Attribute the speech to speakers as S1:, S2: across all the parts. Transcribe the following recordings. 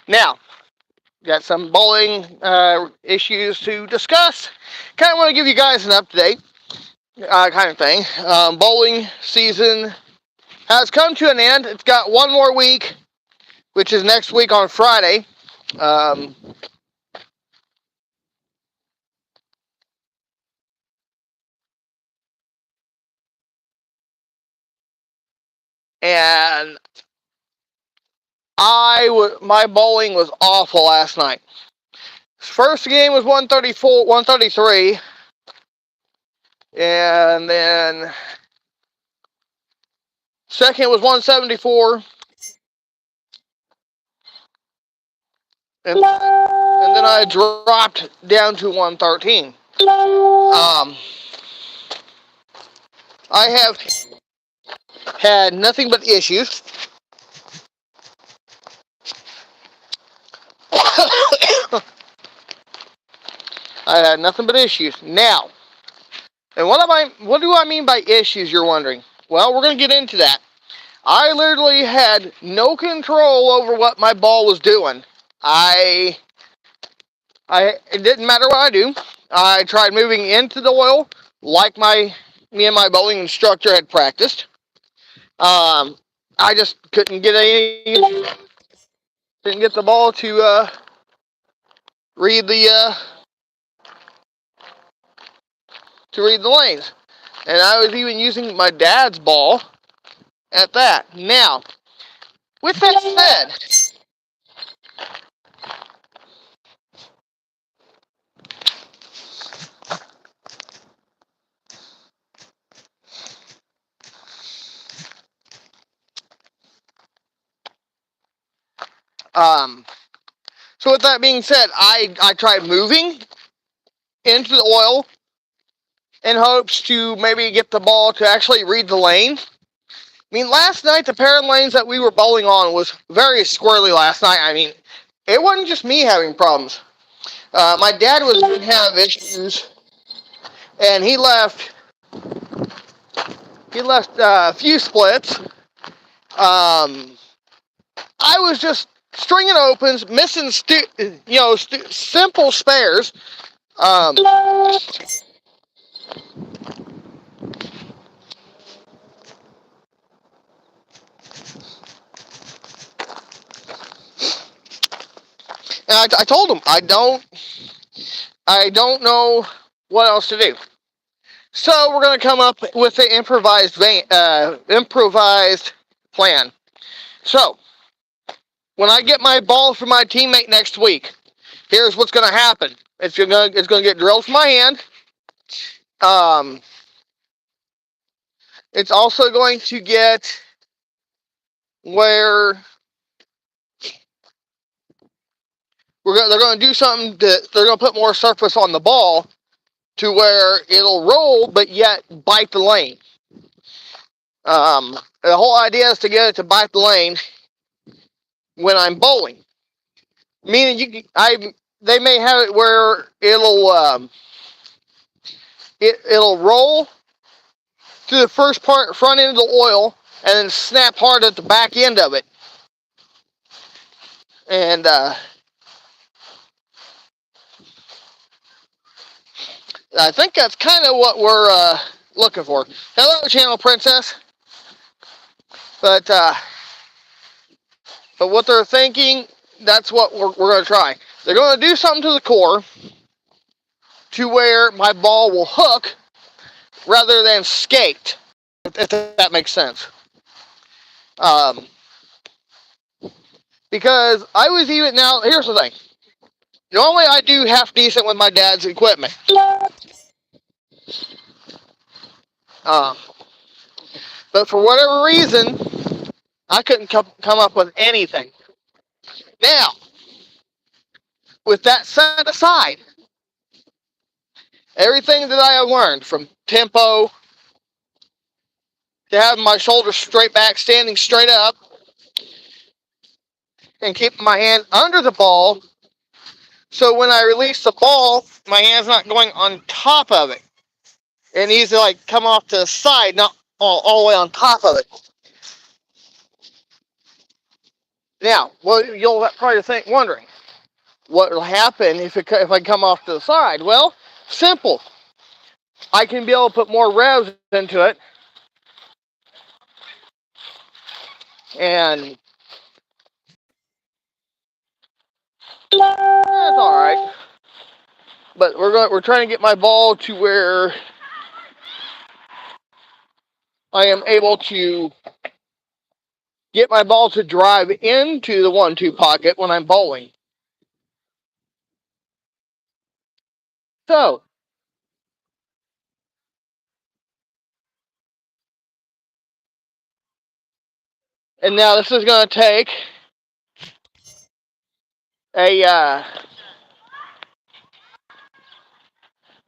S1: Now, got some bowling issues to discuss. Kind of want to give you guys an update, kind of thing. Bowling season has come to an end. It's got one more week, which is next week on Friday. Um, and my bowling was awful last night. First game was 134, 133, and then second was 174, and then I dropped down to 113. I have had nothing but issues. I had nothing but issues. Now, and what do I mean by issues, you're wondering? Well, we're going to get into that. I literally had no control over what my ball was doing. It didn't matter what I do. I tried moving into the oil like me and my bowling instructor had practiced. I just didn't get the ball to read the lanes, and I was even using my dad's ball at that. Now, with that said, so with that being said, I tried moving into the oil in hopes to maybe get the ball to actually read the lane. I mean, last night, the pair of lanes that we were bowling on was very squirrely last night. I mean, it wasn't just me having problems. My dad was going to have issues, and he left a few splits. I was just stringing opens, missing simple spares. Um, and I told him I don't know what else to do. So we're gonna come up with an improvised plan. So when I get my ball from my teammate next week, here's what's gonna happen. It's gonna get drilled from my hand. Um, it's also going to get where they're going to do something that they're going to put more surface on the ball to where it'll roll, but yet bite the lane. The whole idea is to get it to bite the lane when I'm bowling. Meaning, they may have it where it'll roll to the front end of the oil, and then snap hard at the back end of it. And I think that's kind of what we're looking for. Hello, Channel Princess. But what they're thinking, that's what we're going to try. They're going to do something to the core to where my ball will hook rather than skate, if that makes sense. Because I was even, now, here's the thing. Normally I do half decent with my dad's equipment. But for whatever reason, I couldn't come up with anything. Now, with that set aside, everything that I have learned, from tempo to having my shoulders straight back, standing straight up, and keeping my hand under the ball, so when I release the ball, my hand's not going on top of it. It needs to like come off to the side, not all the way on top of it. Now, well, you'll probably think, wondering, what will happen if I come off to the side? Well, simple. I can be able to put more revs into it, and that's all right. But we're trying to get my ball to where I am able to get my ball to drive into the 1-2 pocket when I'm bowling. So, and now this is going to take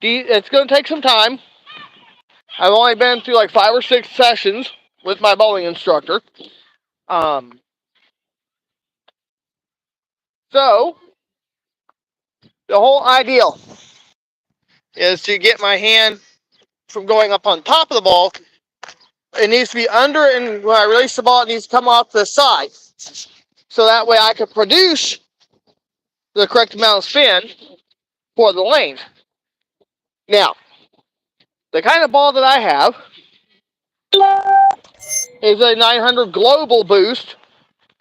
S1: it's going to take some time. I've only been through like 5 or 6 sessions with my bowling instructor. So, the whole ideal is to get my hand from going up on top of the ball. It needs to be under, and when I release the ball, it needs to come off the side. So that way I can produce the correct amount of spin for the lane. Now, the kind of ball that I have is a 900 global boost,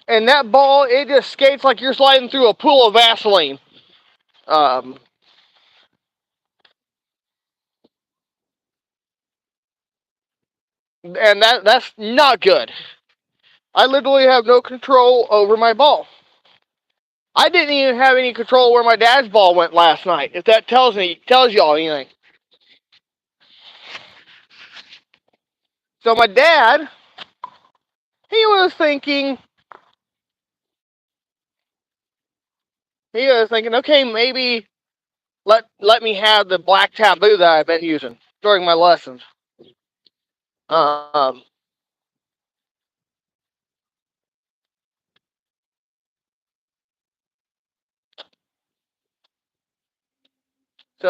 S1: and that ball, it just skates like you're sliding through a pool of Vaseline. And that's not good. I literally have no control over my ball. I didn't even have any control where my dad's ball went last night, if that tells y'all anything. So my dad, he was thinking, okay, maybe let me have the black taboo that I've been using during my lessons. So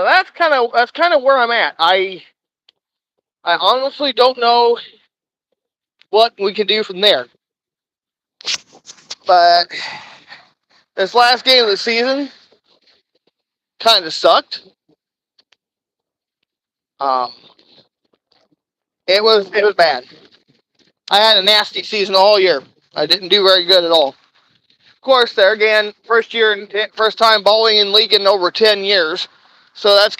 S1: that's kind of where I'm at. I honestly don't know what we can do from there. But this last game of the season kind of sucked. It was bad. I had a nasty season all year. I didn't do very good at all. Of course, there again, first time bowling in league in over 10 years. So that's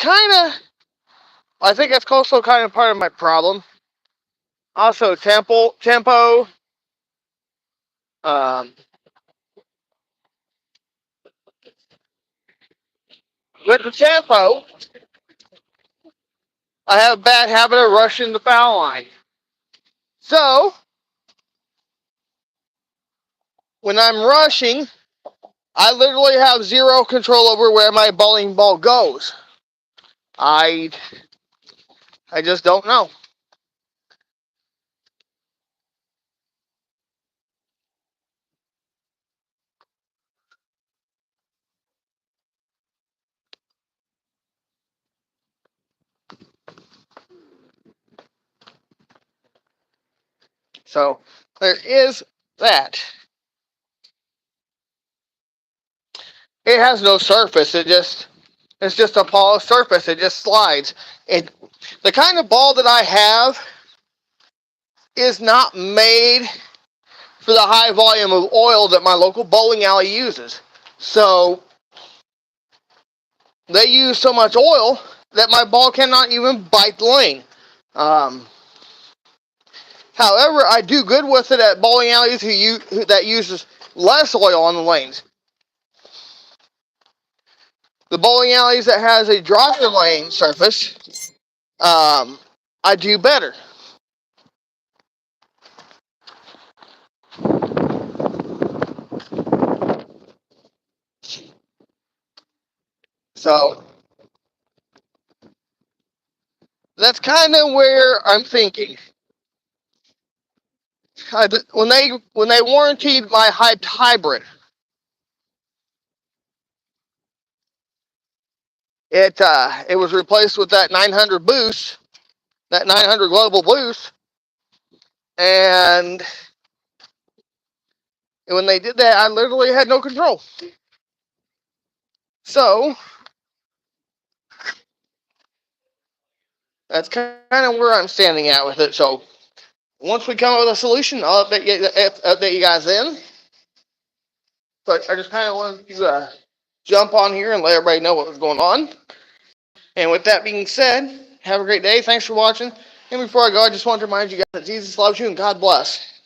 S1: I think that's also kind of part of my problem. Also, tempo. With the tempo, I have a bad habit of rushing the foul line. So, when I'm rushing, I literally have zero control over where my bowling ball goes. I just don't know. So, there is that. It has no surface. It's just a polished surface. It just slides. The kind of ball that I have is not made for the high volume of oil that my local bowling alley uses. So they use so much oil that my ball cannot even bite the lane. However, I do good with it at bowling alleys that uses less oil on the lanes. The bowling alleys that has a driver lane surface, I do better. So that's kind of where I'm thinking. When they warranted my hybrid, it was replaced with that 900 boost, that 900 global boost, and And when they did that, I literally had no control. So that's kind of where I'm standing at with it. So once we come up with a solution, I'll update you guys then. But I just kind of wanted to jump on here and let everybody know what was going on. And with that being said, have a great day. Thanks for watching. And before I go, I just want to remind you guys that Jesus loves you and God bless.